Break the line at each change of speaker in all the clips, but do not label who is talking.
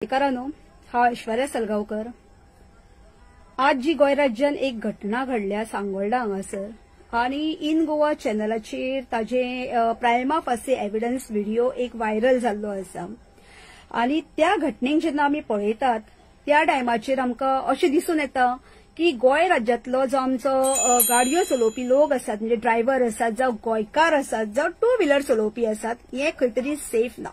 गोंयकारांनो, हांव ऐश्वर्या सलगांवकर। आज जी गोंय राज्यान एक घटना घडल्या सांगोळडा हांगासर आनी इन गोवा चॅनलाचेर ताजे प्रायमा फासी एविडन्स व्हिडिओ एक व्हायरल जाल्लो आसा। आनी त्या घटनेक जेन्ना आमी पळयतात त्या टायमाचेर आमकां अशें दिसून येता की गोंय राज्यांतलो जो आमचो गाडयो चलोवपी लोक आसात, म्हणजे ड्रायव्हर आसात, जावं गोंयकार आसात, जावं टू व्हिलर चलोवपी आसात, हे खंय तरी सेफ ना।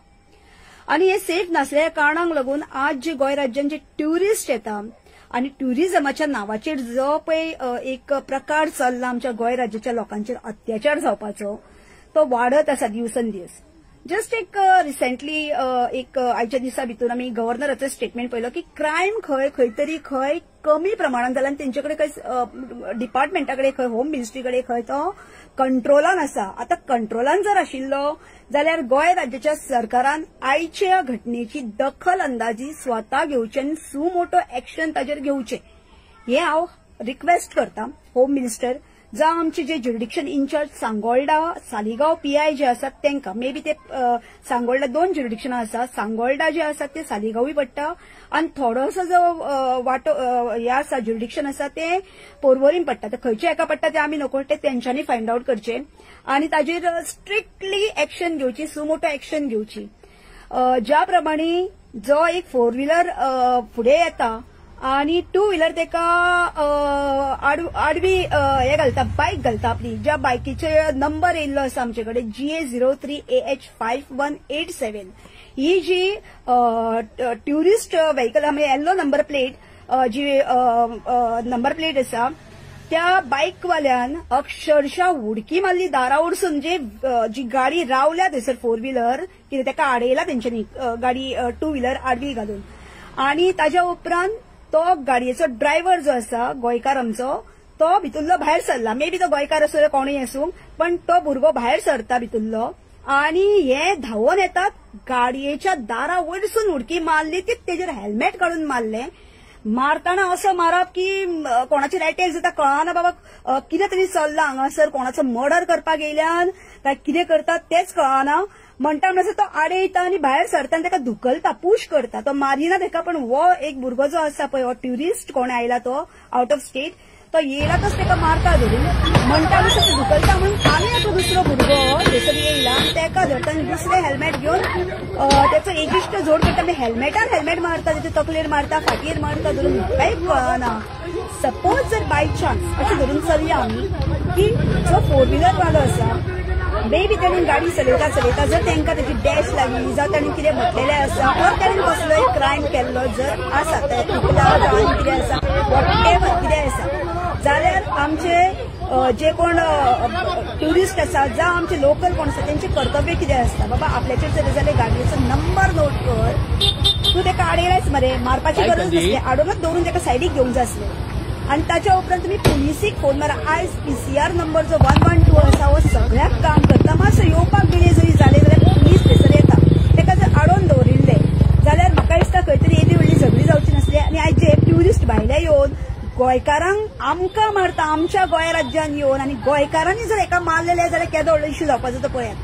आणि हे सेफ नसल्या कारणाक लागून आज जे गोंय राज्यान जे ट्युरिस्ट येता आणि ट्युरिझमाच्या नावाचेर जो पळय एक प्रकार चल्ला आमच्या गोंय राज्याच्या लोकांचेर अत्याचार जावपाचो, तो वाडत आसा दिवसेंदिवस। जस्ट एक रिसेंटली एक आयच्या दिसा भितर आमी गव्हर्नराचो स्टेटमेंट पळयलो की क्रायम खंय तरी कमी प्रमाणात जाला आनी तेंचे कडेन खंय डिपार्टमेंटाकडे खंय होम मिनिस्ट्रीकडे खंय तो कंट्रोलान आसा। आता कंट्रोलान जर आशिल्लो जाल्यार गोंय राज्याच्या सरकारान आयच्या घटनेची दखल अंदाजी स्वता घेवची आनी सुमोटो एक्शन ताजेर घेवचे हे हांव रिक्वेस्ट करता होम मिनिस्टर, जावं आमचे जे ज्युरिडिक्शन इंचार्ज सांगोळडा सालिगांव पीआय जे आसात तांकां। मे बी ते सांगोळडा दोन ज्युरिडिक्शनां आसा, सांगोळडा जे आसात ते सालिगांवूय पडटा आनी थोडोसो जो वाटो हे आसा ज्युरिडिक्शन आसा ते पोरवोरीम पडटा। ते खंयचे एका पडटा ते आमी नको, ते तेंच्यांनी फायंड आउट करचे आनी ताजेर स्ट्रिक्टली एक्शन घेवची, सुमोटो एक्शन घेवची। ज्या प्रमाणे जो एक फोर व्हिलर फुडें येता आणि टू व्हिलर तेका आडवी हे घालता, बायक घालता आपली, ज्या बायकीचे नंबर येयल्लो आसा आमचेकडे GA03AH5187। ही जी ट्युरिस्ट व्हेकल म्हणजे येल्लो नंबर प्लेट जी नंबर प्लेट आसा त्या बाईकवाल्यान अक्षरशः उडकी मारली दारा वरसून, जी गाडी रावल्या थंयसर फोर व्हिलर कितें तेका आडयला तेंच्यांनी गाडी टू व्हिलर आडवी घालून। आणि ताच्या उपरांत तो गाडयेचो ड्रायव्हर जो आसा गोंयकार आमचो, तो भितुरलो भायर सरला। मे बी तो गोंयकार असो कोणूय आसूं, पण तो भुरगो भायर सरता भितुरलो आणि हे धांवून येतात, गाडयेच्या दारा वयरसून उडकी मारली, ती तेजेर हेल्मेट काढून मारले। मारताना असं मारप की कोणाचेर अटॅक जाता कळना, बाबा कितें तरी चल्ला हांगासर, कोणाचो मर्डर करपाक येयल्यान काय कितें करतात तेच कळना। म्हणटा म्हणसर तो आडयता आनी भायर सरता आनी ताका धुकलता, पुश करता। तो मारिना ताका, पण वो एक भुरगो जो आसा पळय, हो ट्युरिस्ट कोण आयला तो आउट ऑफ स्टेट, तो येयलातच ताका मारता धरून, म्हणटा म्हणसर तो धुकलता म्हणून आनी एक दुसरो भुरगो थंयसर येयला आनी ताका धरता आनी दुसरें हेल्मेट घेवन त्याचो एक इश्ट जोड करता, म्हणजे हेल्मेटार हेल्मेट मारता, त्याच्या तकलेर मारता, फाटयेर मारता धरून, कांय कळना। सपोज जर बाय चान्स अशें धरून चलया आमी की जो फोर व्हिलर वालो आसा मे बी ताणें गाडी चलयता जर तांकां ताची डॅश लागली, जावं ताणें कितें म्हटलेलें आसा, वा ताणें कसलोय क्रायम केल्लो जर आसा, तुकला जावन कितें आसा, वॉटेवर कितें आसा, जाल्यार आमचे जे कोण ट्युरिस्ट आसा जावं आमचे लोकल कोण आसा तेंचें कर्तव्य कितें आसता, बाबा आपल्याचेर जर जाल्यार गाडयेचो नंबर नोट कर, तूं ताका आडयलायच मरे, मारपाची गरज नासली, आडोनूच दवरून ताका सायडीक घेवंक जाय आसलें। आणि त्याच्या उपरांत तुम्ही पुलिसीक फोन मारा। आयज PCR नंबर जो 112 आसा हो सगळ्याक काम करता। मातसो येवपाक डिले जरी जाले जाल्यार पुलीस थंयसर येता, ताका जर आडोवन दवरिल्ले जाल्यार म्हाका दिसता खंय तरी येदी व्हडली झगडी जावची नासली। आनी आयज जे ट्युरिस्ट भायले येवन गोंयकारांक आमकां मारता आमच्या गोंय राज्यान येवन, आनी गोंयकारांनी जर एका मारलेले जाल्यार केदो व्हडलो इश्यू जावपाचो तो पळयात।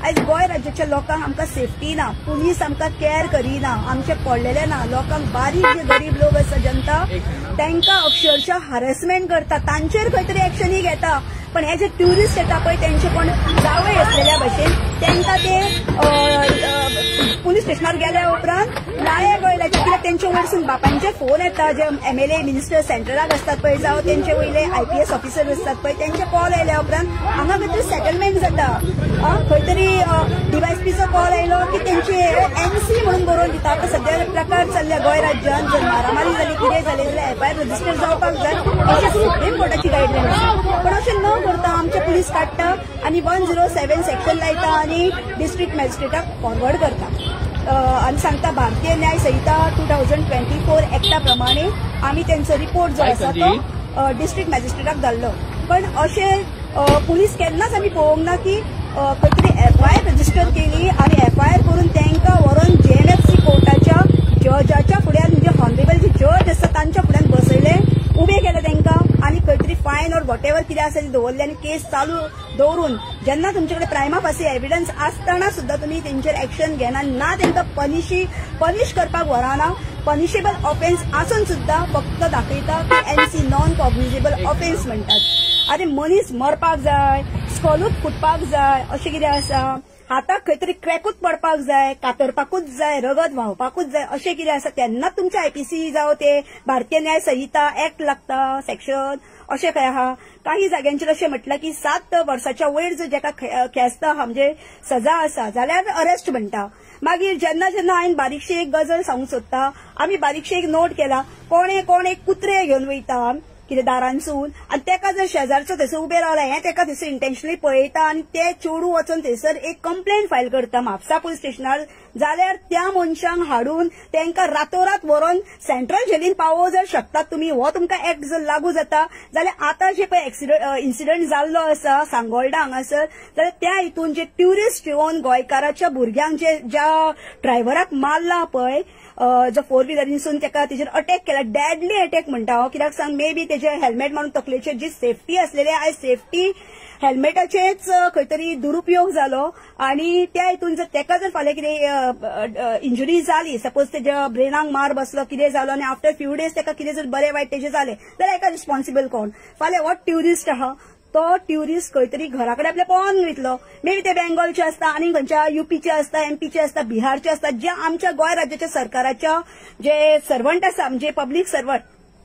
आयज गोंय राज्याच्या लोकांक आमकां सेफ्टी ना, पुलीस आमकां केअर करिना, आमचे पडलेले ना, लोकांक बारीक जे गरीब लोक आसा जनता तांकां अक्षरशः हॅरेसमेंट करता, तांचेर खंय तरी एक्शनूय घेता। पण हे जे ट्युरिस्ट येता पळय तेंचे कोण जावय असलेल्या भशेन तांकां ते पुलीस स्टेशनार गेल्या उपरांत नायक वयल्याचे, कित्याक तेंचे वयरसून बापांचे फोन येता, जे MLA मिनिस्टर सेंट्रलाक आसतात पळय, जावं तेंचे वयले IPS ऑफिसर आसतात पळय, तेंचे कॉल आयल्या उपरांत हांगा खंय तरी सेटलमेंट जाता। खंय तरी DYSPचो कॉल आयलो की तेंचे MC म्हणून बरोवन दिता। आतां सद्या प्रकार चल्ल्या गोंय राज्यात, जर मारामारी जाली कितें जालें जाल्यार FIR रजिस्टर जावपाक जाय अशें सुप्रीम कोर्टाची गायडलायन आसा। पण अशें न करता आमचे पुलीस काडटा आनी 107 सेक्शन लायता आनी डिस्ट्रिक्ट मॅजिस्ट्रेटाक फॉरवर्ड करता आनी सांगता भारतीय न्याय संहिता 2024 एक्टा प्रमाणे आमी तेंचो रिपोर्ट जो आसा तो डिस्ट्रिक्ट मॅजिस्ट्रेटाक धाडलो। पण अशें पुलीस केन्नाच आमी पळोवंक ना की खंय तरी FIR रजिस्टर केली आनी FIR करून तांकां व्हरून JMFC कोर्टाच्या जजाच्या फुड्यान, म्हणजे हॉनरेबल जे जज आसा तांच्या फुड्यान बसयले, उबे केले तांकां आनी खंय तरी तरी फायन और वॉट एव्हर कितें आसा ती दवरली आनी केस चालू दवरून जेन्ना तुमचे कडेन प्रायमा फासी एव्हिडन्स आसतना सुद्धा तुम्ही तेंचेर एक्शन घेना ना तेंकां पनिश करपाक व्हराना पनिशेबल ऑफेन्स आसून सुद्धा फक्त दाखयता की एनसी नॉन कॉग्निजेबल ऑफेन्स म्हणटात. आरे मनीस मरपाक जाय स्कॉलूच फुटपाक जाय अशें कितें आसा हाताक खंय तरी क्रॅकूच पडपाक जाय कातरपाकूच जाय रगत व्हांवपाकूच जाय अशें कितें आसा तेन्नाच तुमच्या आयपीसी जावं ते भारतीय न्याय संहिता एक्ट लागता सेक्शन अशें खंय आहा. काही जाग्यांचेर अशें म्हटलां की 7 वर्साच्या वयर जर जेका ख्यास्त आहा म्हणजे सजा आसा जाल्यार अरेस्ट म्हणटा. मागीर जेन्ना हांवें बारीकशी एक गजाल सांगूंक सोदता आमी बारीकशी एक नोट केला कोण एक कुत्रे घेवन वयता कितें दारांसून आनी तेका जर शेजारचो थंयसर उबे रावला हें तेका थंयसर इंटेन्शनली पळयता आनी ते चेडूं वचून थंयसर एक कंप्लेंट फायल करता म्हापसा पुलीस स्टेशनार जाल्यार त्या मनशांक हाडून तेंकां रातोरात व्हरून सेंट्रल जेलीन पावोवं जर शकतात तुमी हो तुमकां एक्ट जर लागू जाता जाल्यार आतां जे पळय इन्सिडंट जाल्लो आसा सांगोळडा हांगासर जाल्यार त्या हितून जे ट्युरिस्ट येवन गोंयकाराच्या भुरग्यांक ज्या ड्रायव्हराक मारला पळय जो 4 व्हिलरीसून तेजेर अटॅक केला डॅडली अटॅक म्हणटा हांव कित्याक सांग मे बी तेजे हेल्मेट मारून तकलेचेर जी सेफ्टी आसलेली आयज सेफ्टी हेल्मेटाचेच खंय तरी दुरुपयोग जालो आनी त्या हितून जर तेका जर फाल्यां कितें इंजुरी जाली सपोज तेज्या ब्रेनाक मार बसलो कितें जालो आनी आफ्टर फ्यू डेज तेका कितें जर बरें वायट तेजें जालें जाल्यार हेका रिस्पॉन्सिबल कोण फाल्यां हो ट्युरिस्ट आहा तो ट्युरिस्ट खंय तरी घरा कडेन आपले पळोवन वयतलो मे बी ते बेंगॉलचे आसता आनी खंयच्या युपीचे आसता एमपीचे आसता बिहारचे आसता जे आमच्या गोंय राज्याच्या सरकाराच्या जे सर्वंट आसा म्हणजे पब्लीक सर्वंट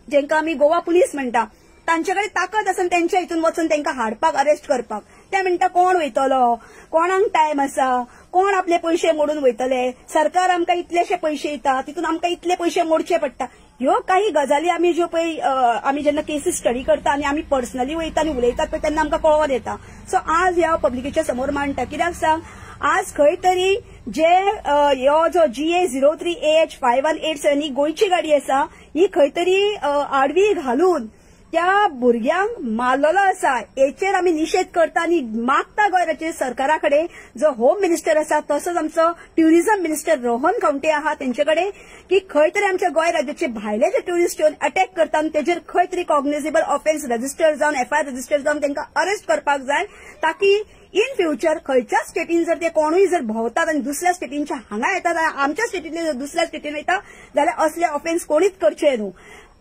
जेंकां आमी गोवा पुलीस म्हणटा तांचे कडेन ताकद आसा तेंच्या हितून वचून तेंकां हाडपाक अरेस्ट करपाक ते म्हणटा कोण वयतलो कोणाक टायम आसा कोण आपले पयशे मोडून वयतले सरकार आमकां इतलेशे पयशे दिता तितून आमकां इतले पयशे मोडचे पडटा. ह्यो काही गजाली आमी ज्यो पळय आमी जेन्ना केसीस स्टडी करता आनी आमी पर्सनली वयता आनी उलयतात पळय तेन्ना आमकां कळोन येता. सो आज ह्या पब्लिकेच्या समोर मांडटा कित्याक सांग आज खंय तरी जे ह्यो जो GA03AH5187 ही गोंयची गाडी आसा ही खंय तरी आडवी घालून त्या भुरग्यांक मारलेलो आसा हेचेर आमी निशेध करता आनी मागता गोंय राज्य सरकारा कडेन जो होम मिनिस्टर आसा तसोच आमचो ट्युरिझम मिनिस्टर रोहन खंवटे आहा तेंचे कडेन की खंय तरी आमच्या गोंय राज्याचे भायले जे ट्युरिस्ट येवन अटॅक करता आनी तेजेर खंय तरी कॉग्निजेबल ऑफेन्स रजिस्टर जावन FIR रजिस्टर जावन तेंकां अरेस्ट करपाक जाय ताकी इन फ्युचर खंयच्या स्टेटीन जर ते कोणूय जर भोंवतात आनी दुसऱ्या स्टेटींच्या हांगा येतात आमच्या स्टेटींतले जर दुसऱ्या स्टेटीन वयता जाल्यार असले ऑफेन्स कोणीच करचे न्हू.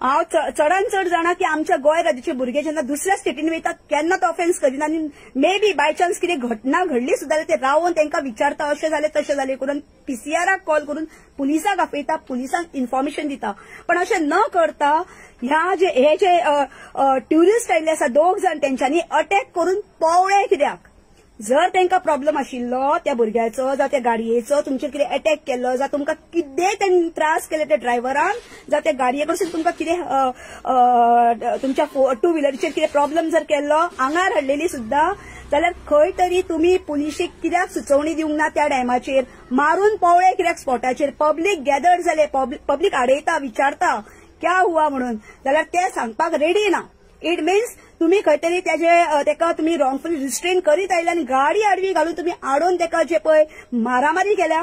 हांव चडान चड जाणा की आमच्या गोंय राज्याचे भुरगे जेन्ना दुसऱ्या स्टेटीन वयतात केन्ना तो ऑफेन्स करिना आनी मे बी बाय चान्स कितें घटना घडली सुद्दां ते रावन तेंकां विचारता अशें जालें तशें जालें करून PCRाक कॉल करून पुलिसाक आपयता पुलिसांक इन्फॉर्मेशन दिता पण अशें न करता हे जे ट्युरिस्ट आयिल्ले आसा 2 जाण तेंच्यांनी अटॅक करून पळोवळे कित्याक जर तेंकां प्रॉब्लेम आशिल्लो त्या भुरग्याचो जावं त्या गाडयेचो तुमचेर कितें अटॅक केल्लो जावं तुमकां कितेंय तेणी त्रास केले त्या ड्रायव्हरान जावं त्या गाडये कडसून तुमकां कितें तुमच्या 2 व्हिलरीचेर कितें प्रॉब्लेम जर केल्लो आंगार हाडलेली सुद्दां जाल्यार खंय तरी तुमी पुलिशेक कित्याक सुचोवणी दिवंक ना त्या टायमाचेर मारून पळोवळे कित्याक स्पॉटाचेर पब्लीक गॅदर्ड जाले पब्लीक आडयता विचारता क्या हुआ म्हणून जाल्यार ते सांगपाक रेडी ना. इट मीन्स तुम्ही खंय तरी तेका तुम्ही रॉंगफुली रिस्ट्रेन करीत आयले आनी गाडी आडवी घालून तुम्ही आडोवन तेका जे पळय मारामारी केल्या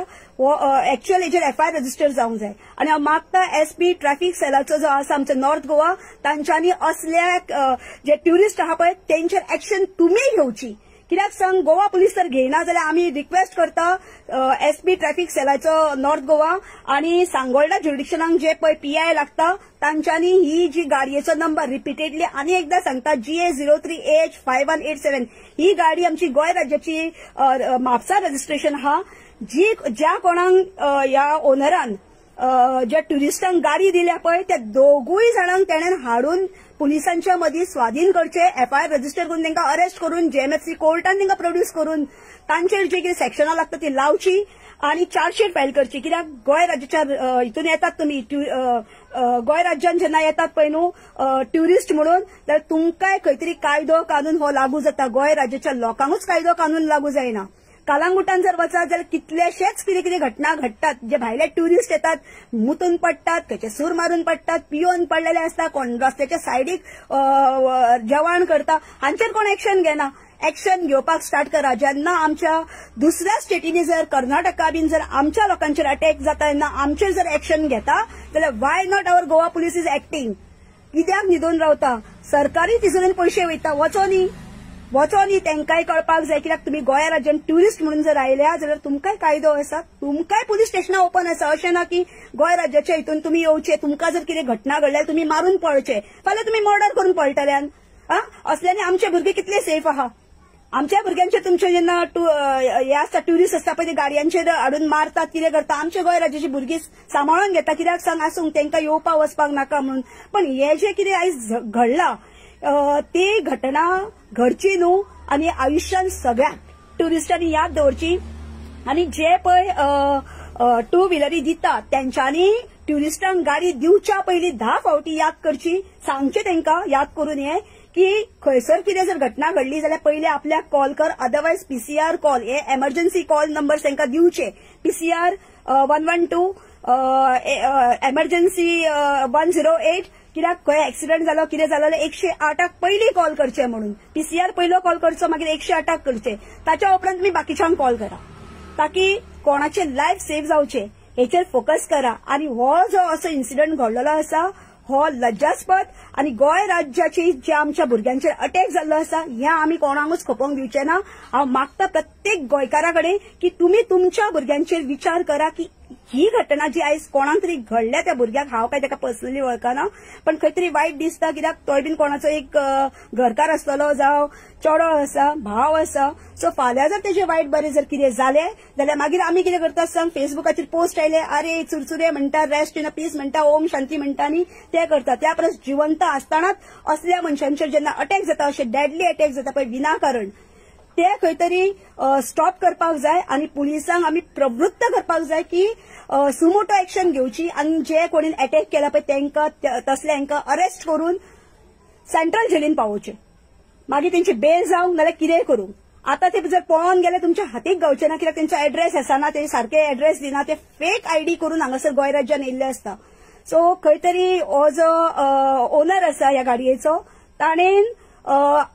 एक्चुअल हेजेर FIR रजिस्टर जावंक जाय आनी हांव मागता SP ट्रॅफिक सेलाचो जो आसा आमचो नॉर्थ गोवा तांच्यांनी असल्या जे ट्युरिस्ट आहा पळय तेंचेर एक्शन तुमी घेवची कित्याक सांग गोवा पुलीस तर घेयना जाल्यार आमी रिक्वेस्ट करता SP ट्रॅफिक सेलाचो नॉर्थ गोवा आनी सांगोळडा ज्युरिडिक्शनाक जे पळय PI लागता तांच्यांनी ही जी गाडयेचो नंबर रिपिटेडली आनी एकदां सांगता GA03AH5187 ही गाडी आमची गोंय राज्याची म्हापसा रजिस्ट्रेशन आहा ज्या कोणाक ह्या ओनरान ज्या ट्युरिस्टांक गाडी दिल्या पळय त्या दोगूय जाणांक तेणेन हाडून पुलिसांच्या मदीं स्वाधीन करचे FIR रजिस्टर करून तांकां अरेस्ट करून JMFC कोर्टान तांकां प्रोड्यूस करून तांचेर जे कितें सेक्शनां लागता ती लावची आनी चार्जशीट फायल करची कित्याक गोंय राज्याच्या हितून येतात तुमी गोंय राज्यान जेन्ना येतात पळय न्हू ट्युरिस्ट म्हणून जाल्यार तुमकांय खंय तरी कायदो कानून हो लागू जाता गोंय राज्याच्या लोकांकूच कायदो कानून लागू जायना. कालांगुटान जर वचत जाल्यार कितलेशेच कितें कितें घटना घडटात जे भायले ट्युरिस्ट येतात मुतून पडटात खंयचे सूर मारून पडटात पियोन पडलेले आसता कोण रस्त्याच्या सायडीक जेवण करता हांचेर कोण एक्शन घेना. एक्शन घेवपाक स्टार्ट करा जेन्ना आमच्या दुसऱ्या स्टेटींनी जर कर्नाटका बीन जर आमच्या लोकांचेर अटॅक जाता तेन्ना आमचेर जर एक्शन घेता जाल्यार why not our Goa police is acting कित्याक न्हिदून रावता. सरकारी तिजोरीन पैसे वयता वचो न्ही तेंकाय कळपाक जाय कित्याक तुमी गोंय राज्यात ट्युरिस्ट म्हणून जर आयल्या जाल्यार तुमकांय कायदो आसा, तुमकांय पुलीस स्टेशनां ओपन आसा. अशें ना की गोंय राज्याच्या हितून तुमी येवचे, तुमकां जर कितें घटना घडल्यार तुमी मारून पळचे, फाल्यां तुमी मर्डर करून पळटल्यान. असल्यानी आमचे भुरगे कितले सेफ आहा? आमच्या भुरग्यांचे तुमचे जेन्ना हे आसता ट्युरिस्ट आसता पळय ते गाडयांचेर हाडून मारतात, कितें करता, आमचे गोंय राज्याची भुरगीं सांबाळून घेता. कित्याक सांग आसूं तेंकां येवपाक वचपाक नाका म्हणून. पण हे जे कितें आयज घडलां ती घटना घडची न्हू आनी आयुश्यान सगळ्याक ट्युरिस्टांनी याद दवरची. आनी जे पळय टू व्हिलरी दितात तेंच्यांनी ट्युरिस्टांक गाडी दिवच्या पयलीं 10 फावटी याद करची, सांगचे तेंकां याद करून ये की खंयसर कितें जर घटना घडली जाल्यार पयलीं आपल्याक कॉल कर, अदरवायज पीसीआर कॉल, हे एमर्जन्सी कॉल नंबर तांकां दिवचे. पीसीआर 112, एमर्जन्सी 108, कित्याक खंय एक्सिडंट जालो कितें जालो जाल्यार 108 पयलीं कॉल करचे म्हणून. पीसीआर पयलो कॉल करचो, मागीर 108 करचे. ताच्या उपरांत तुमी बाकीच्यांक कॉल करा, ताकी कोणाचे लायफ सेव्ह जावचे हेचेर फोकस करा. आनी हो जो असो इन्सिडंट घडलेलो आसा हो लज्जास्पद आनी गोंय राज्याची जे आमच्या भुरग्यांचेर अटॅक जाल्लो आसा हें आमी कोणाकूच खपोवंक दिवचे ना. हांव मागता प्रत्येक गोंयकारा कडेन की तुमी तुमच्या भुरग्यांचेर विचार करा की ही घटना जी आयज कोणाक तरी घडल्या त्या भुरग्याक, हांव काय ताका पर्सनली वळखना, पण खंय तरी वायट दिसता कित्याक तोय बीन कोणाचो एक घरकार आसतलो, जावं चेडो आसा, भाव आसा. सो फाल्यां जर तेजे वायट बरें जर कितें जालें जाल्यार मागीर आमी कितें करता सांग, फेसबुकाचेर पोस्ट आयले, अरे चुरचुरे म्हणटा, रेस्ट इन पीस म्हणटा, ओम शांती म्हणटा न्ही ते करता. त्या परस जिवंत आसतनाच असल्या मनशांचेर जेन्ना अटॅक जाता, अशे डेडली अटॅक जाता पळय विनाकारण, ते खंय तरी स्टॉप करपाक जाय. आनी पुलिसांक आमी प्रवृत्त करपाक जाय की सुमोटो एक्शन घेवची आनी जे कोणी अटॅक केला पळय तेंकां तसल्यांक अरेस्ट करून सेंट्रल जेलीन पावोवचे. मागीर तेंची बेल जावंक नाल्यार कितेंय करूंक. आता ते जर पळोवन गेले तुमच्या हातीक गावचे ना, कित्याक तेंचो एड्रेस आसना, ते सारखे एड्रेस दिना, ते फेक आयडी करून हांगासर गोंय राज्यान येयल्ले आसता. सो खंय तरी हो जो ओनर आसा ह्या गाडयेचो ताणेन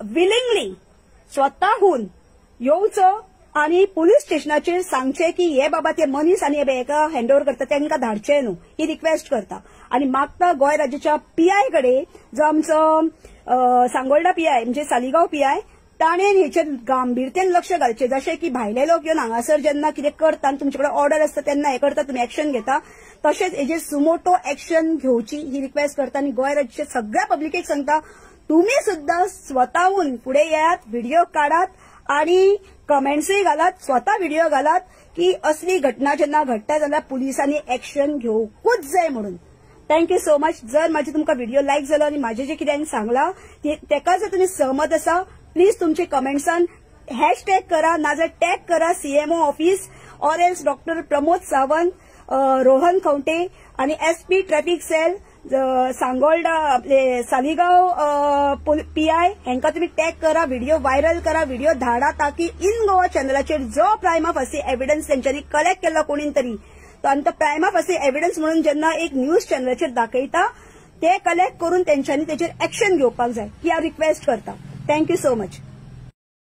विलिंगली स्वताहून येवचो आनी पुलीस स्टेशनाचेर सांगचे की हे बाबा ते मनीस आनी हेका हँडओव्हर करता तेंकां धाडचे न्हू, ही रिक्वेस्ट करता. आनी मागता गोंय राज्याच्या पीआय कडेन, जो आमचो सांगोळडा पीआय म्हणजे सालिगांव पीआय, ताणेन हेचेर गांभीरतेन लक्ष घालचें. जशें की भायले लोक येवन हांगासर जेन्ना कितें करता आनी तुमचे कडेन ऑर्डर आसता तेन्ना हे करता, तुमी एक्शन घेता, तशेंच हेजेर सुमोटो एक्शन घेवची ही रिक्वेस्ट करता. आनी गोंय राज्याच्या सगळ्या पब्लिकेक सांगता तुम्ही सुद्धा स्वतःहून पुढे येयात, व्हिडिओ काढात आणि कमेंट्सय घालात, स्वतः व्हिडिओ घालात की असली घटना जेन्ना घडटा जाल्यार पुलिसांनी एक्शन घेवकूच जाय म्हणून. Thank you so much. जर माझे तुमकां व्हिडिओ लायक जालो आनी म्हाजे जे कितें सांगलां तेका जर तुमी सहमत आसा प्लीज तुमचे कमेंट्सान हॅशटॅग करा, नाजाल्यार टॅग करा CMO office or else doctor Pramod Sawant, Rohan Khaunte आणि एसपी ट्रॅफिक सेल सांगोळडा आपले सालिगांव पीआय हेंका तुम्ही टॅग करा, व्हिडिओ व्हायरल करा, व्हिडिओ धाडा, ताकी इन गोवा चॅनलाचेर जो प्रायमा फासी एव्हिडन्स तेंच्यांनी कलेक्ट केला कोणी तरी, तो प्रायमा फासी एव्हिडन्स म्हणून जेन्ना एक न्यूज चॅनलाचेर दाखयता ते कलेक्ट करून तेंच्यांनी तेचेर एक्शन घेवपाक जाय ही हांव रिक्वेस्ट करता. Thank you so much.